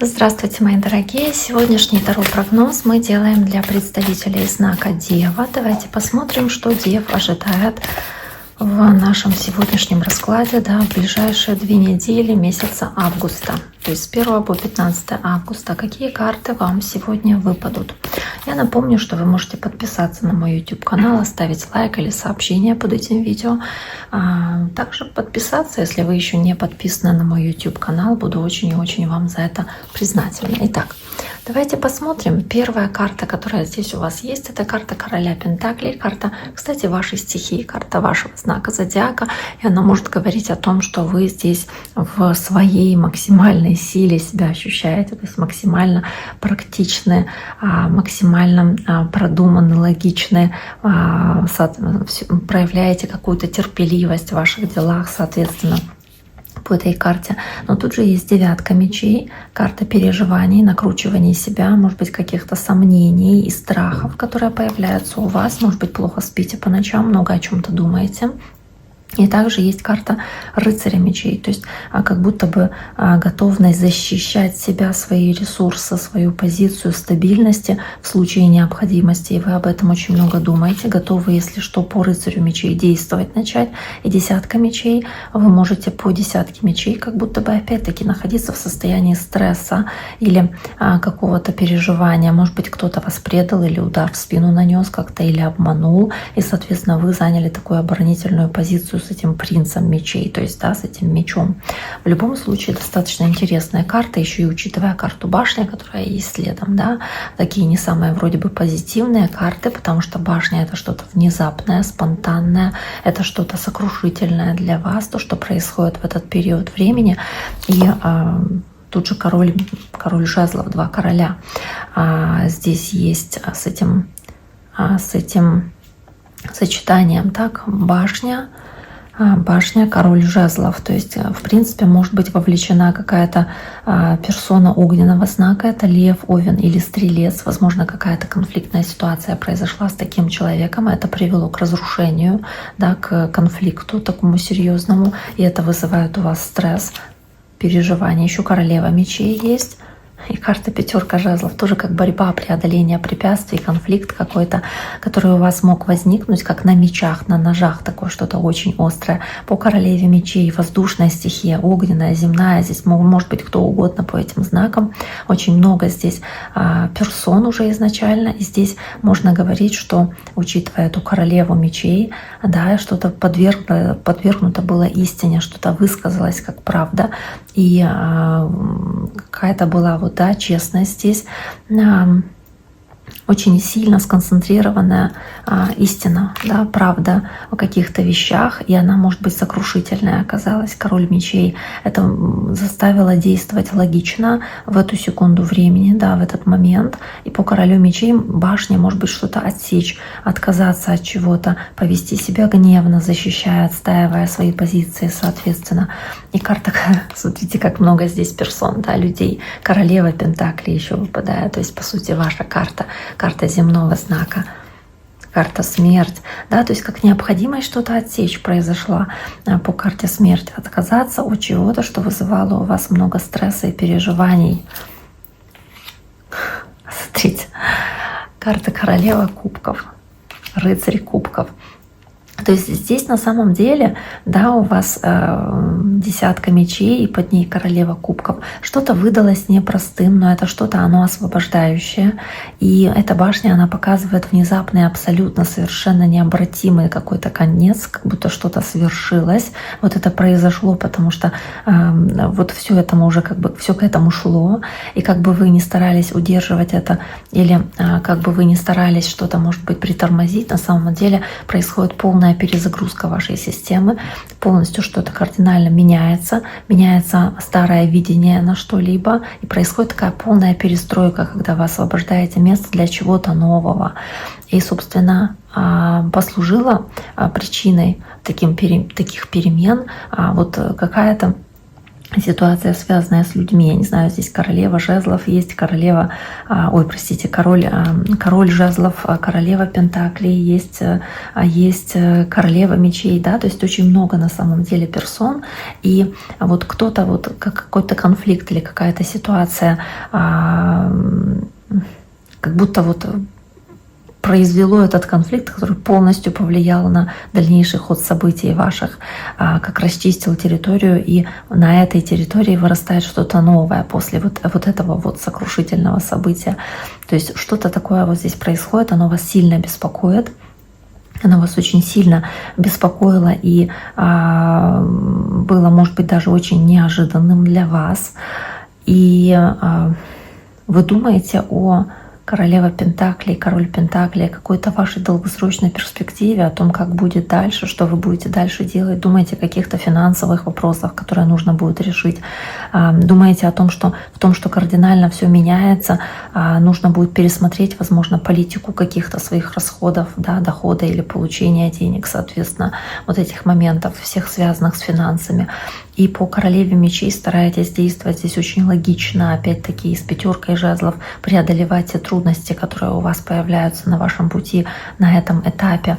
Здравствуйте, мои дорогие! Сегодняшний таро-прогноз мы делаем для представителей знака Дева. Давайте посмотрим, что Дев ожидает в нашем сегодняшнем раскладе, в ближайшие 2 недели месяца августа. То есть с 1 по 15 августа. Какие карты вам сегодня выпадут? Я напомню, что вы можете подписаться на мой YouTube канал, оставить лайк или сообщение под этим видео. Также подписаться, если вы еще не подписаны на мой YouTube канал. Буду очень и очень вам за это признательна. Итак, давайте посмотрим. Первая карта, которая здесь у вас есть, это карта Короля Пентаклей. Карта, кстати, вашей стихии, карта вашего знака зодиака. И она может говорить о том, что вы здесь в своей максимальной силе себя ощущаете, то есть максимально практичны, максимально продуманы, логичны, проявляете какую-то терпеливость в ваших делах, соответственно, по этой карте. Но тут же есть 9 мечей, карта переживаний, накручивания себя, может быть, каких-то сомнений и страхов, которые появляются у вас. Может быть, плохо спите по ночам, много о чем-то думаете. И также есть карта рыцаря мечей, то есть как будто бы готовность защищать себя, свои ресурсы, свою позицию стабильности в случае необходимости. И вы об этом очень много думаете, готовы, если что, по рыцарю мечей действовать начать. И 10 мечей, вы можете по 10 мечей как будто бы опять-таки находиться в состоянии стресса или какого-то переживания. Может быть, кто-то вас предал или удар в спину нанес как-то, или обманул. И, соответственно, вы заняли такую оборонительную позицию с этим принцем мечей, то есть с этим мечом. В любом случае достаточно интересная карта, еще и учитывая карту башни, которая есть следом, такие не самые вроде бы позитивные карты, потому что башня — это что-то внезапное, спонтанное, это что-то сокрушительное для вас, то, что происходит в этот период времени. И тут же король жезлов, 2 короля. Здесь есть с этим сочетанием, башня, король жезлов. То есть, в принципе, может быть вовлечена какая-то персона огненного знака. Это лев, овен или стрелец. Возможно, какая-то конфликтная ситуация произошла с таким человеком. Это привело к разрушению, к конфликту такому серьезному. И это вызывает у вас стресс, переживания. Еще королева мечей есть. И карта 5 жезлов, тоже как борьба, преодоление препятствий, конфликт какой-то, который у вас мог возникнуть, как на мечах, на ножах, такое что-то очень острое. По королеве мечей воздушная стихия, огненная, земная, здесь может быть кто угодно по этим знакам. Очень много здесь персон уже изначально, и здесь можно говорить, что, учитывая эту королеву мечей, что-то подвергнуто было истине, что-то высказалось как правда, и какая-то была честность здесь, очень сильно сконцентрированная истина, правда о каких-то вещах, и она может быть сокрушительная оказалась. Король мечей это заставило действовать логично в эту секунду времени, в этот момент. И по королю мечей башня может быть что-то отсечь, отказаться от чего-то, повести себя гневно, защищая, отстаивая свои позиции, соответственно. И карта, смотрите, как много здесь персон, людей. Королева Пентаклей еще выпадает, то есть, по сути, ваша карта земного знака, карта смерть, то есть как необходимость что-то отсечь произошла по карте смерть, отказаться от чего-то, что вызывало у вас много стресса и переживаний. Смотрите, карта королева кубков, рыцарь кубков. То есть здесь на самом деле, у вас 10 мечей и под ней королева кубков. Что-то выдалось непростым, но это что-то, оно освобождающее. И эта башня, она показывает внезапный, абсолютно совершенно необратимый какой-то конец, как будто что-то свершилось. Вот это произошло, потому что все этому уже все к этому шло. И как бы вы ни старались удерживать это, или как бы вы ни старались что-то, может быть, притормозить, на самом деле происходит полная перезагрузка вашей системы, полностью что-то кардинально меняется старое видение на что-либо, и происходит такая полная перестройка, когда вы освобождаете место для чего-то нового. И, собственно, послужила причиной таких перемен какая-то ситуация, связанная с людьми. Я не знаю, здесь королева жезлов есть, королева, король жезлов, королева пентаклей, есть королева мечей, да, то есть очень много на самом деле персон, и вот кто-то, вот как какой-то конфликт или какая-то ситуация, как будто вот произвело этот конфликт, который полностью повлиял на дальнейший ход событий ваших, как расчистил территорию, и на этой территории вырастает что-то новое после вот этого вот сокрушительного события. То есть что-то такое вот здесь происходит, оно вас сильно беспокоит. Оно вас очень сильно беспокоило и было, может быть, даже очень неожиданным для вас. И вы думаете о королева Пентаклей, король Пентаклей, о какой-то вашей долгосрочной перспективе, о том, как будет дальше, что вы будете дальше делать. Думаете о каких-то финансовых вопросах, которые нужно будет решить. Думаете о том, что кардинально все меняется, нужно будет пересмотреть, возможно, политику каких-то своих расходов, да, дохода или получения денег, соответственно, вот этих моментов, всех связанных с финансами. И по королеве мечей стараетесь действовать здесь очень логично, опять-таки с пятеркой жезлов, преодолевать те трудности, которые у вас появляются на вашем пути на этом этапе.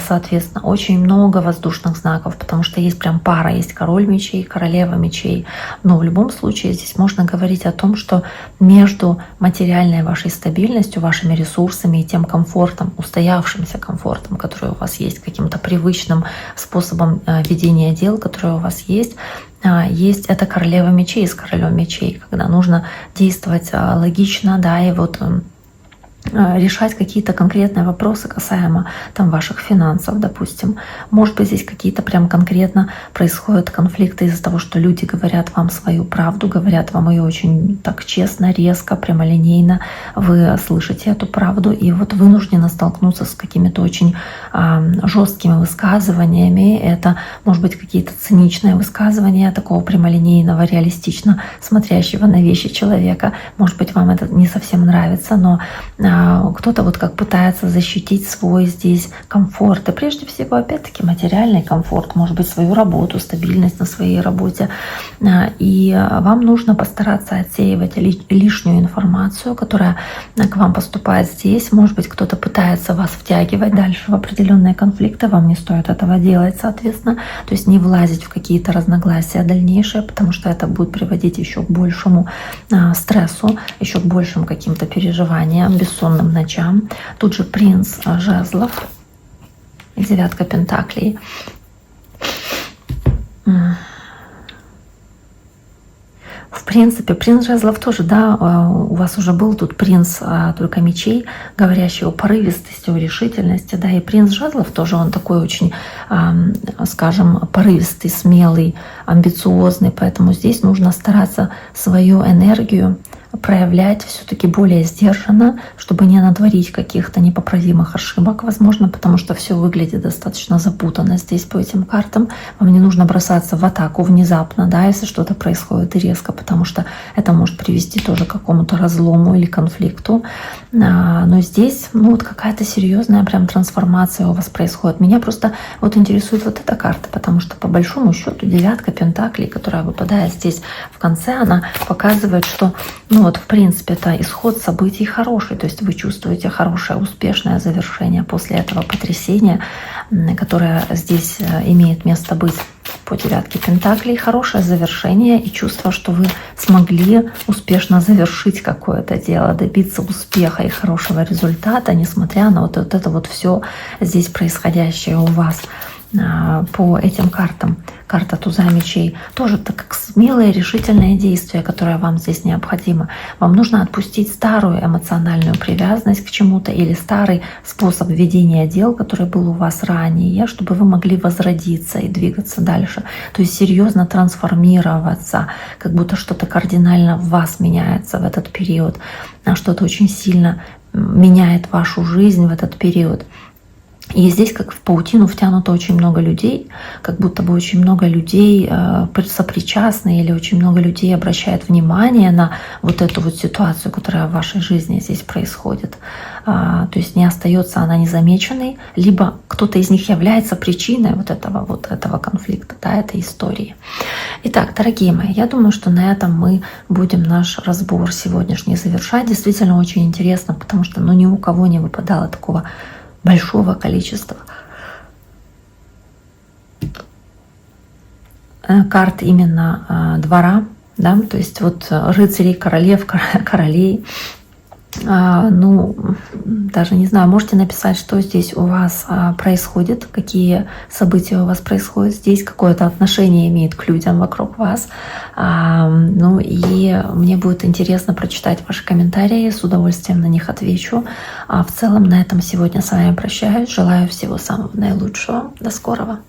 Соответственно, очень много воздушных знаков, потому что есть прям пара, есть король мечей, королева мечей. Но в любом случае здесь можно говорить о том, что между материальной вашей стабильностью, вашими ресурсами и тем комфортом, устоявшимся комфортом, который у вас есть, каким-то привычным способом ведения дел, который у вас есть это королева мечей с королем мечей, когда нужно действовать логично, да, и вот решать какие-то конкретные вопросы касаемо там ваших финансов, допустим. Может быть, здесь какие-то прям конкретно происходят конфликты из-за того, что люди говорят вам свою правду, говорят вам ее очень так честно, резко, прямолинейно. Вы слышите эту правду и вот вынуждены столкнуться с какими-то очень жесткими высказываниями. Это, может быть, какие-то циничные высказывания такого прямолинейного, реалистично смотрящего на вещи человека. Может быть, вам это не совсем нравится, но кто-то вот как пытается защитить свой здесь комфорт. И прежде всего, опять-таки, материальный комфорт, может быть, свою работу, стабильность на своей работе. И вам нужно постараться отсеивать лишнюю информацию, которая к вам поступает здесь. Может быть, кто-то пытается вас втягивать дальше в определенные конфликты. Вам не стоит этого делать, соответственно. То есть не влазить в какие-то разногласия дальнейшие, потому что это будет приводить еще к большему стрессу, еще к большим каким-то переживаниям, бессонным ночам. Тут же принц жезлов и девятка пентаклей. В принципе, принц жезлов тоже, да, у вас уже был тут принц только мечей, говорящий о порывистости, о решительности, да, и принц жезлов тоже, он такой очень, скажем, порывистый, смелый, амбициозный, поэтому здесь нужно стараться свою энергию проявлять все-таки более сдержанно, чтобы не натворить каких-то непоправимых ошибок, возможно, потому что все выглядит достаточно запутанно здесь по этим картам. Вам не нужно бросаться в атаку внезапно, да, если что-то происходит и резко, потому что это может привести тоже к какому-то разлому или конфликту. Но здесь, ну, вот какая-то серьезная прям трансформация у вас происходит. Меня просто вот интересует вот эта карта, потому что по большому счету девятка пентаклей, которая выпадает здесь в конце, она показывает, что, ну вот, в принципе, это исход событий хороший, то есть вы чувствуете хорошее, успешное завершение после этого потрясения, которое здесь имеет место быть. По девятке пентаклей хорошее завершение и чувство, что вы смогли успешно завершить какое-то дело, добиться успеха и хорошего результата, несмотря на вот это вот все здесь происходящее у вас. По этим картам. Карта туза мечей тоже так как смелое решительное действие, которое вам здесь необходимо. Вам нужно отпустить старую эмоциональную привязанность к чему-то или старый способ ведения дел, который был у вас ранее, чтобы вы могли возродиться и двигаться дальше. То есть серьезно трансформироваться, как будто что-то кардинально в вас меняется в этот период, что-то очень сильно меняет вашу жизнь в этот период. И здесь как в паутину втянуто очень много людей, как будто бы очень много людей сопричастны или очень много людей обращает внимание на вот эту вот ситуацию, которая в вашей жизни здесь происходит. То есть не остается она незамеченной, либо кто-то из них является причиной вот этого конфликта, да, этой истории. Итак, дорогие мои, я думаю, что на этом мы будем наш разбор сегодняшний завершать. Действительно очень интересно, потому что ни у кого не выпадало такого большого количества карт именно двора, да, то есть вот рыцарей, королев, королей. Ну, даже не знаю, можете написать, что здесь у вас происходит, какие события у вас происходят здесь, какое-то отношение имеет к людям вокруг вас. Ну и мне будет интересно прочитать ваши комментарии, с удовольствием на них отвечу. А в целом на этом сегодня с вами прощаюсь. Желаю всего самого наилучшего. До скорого.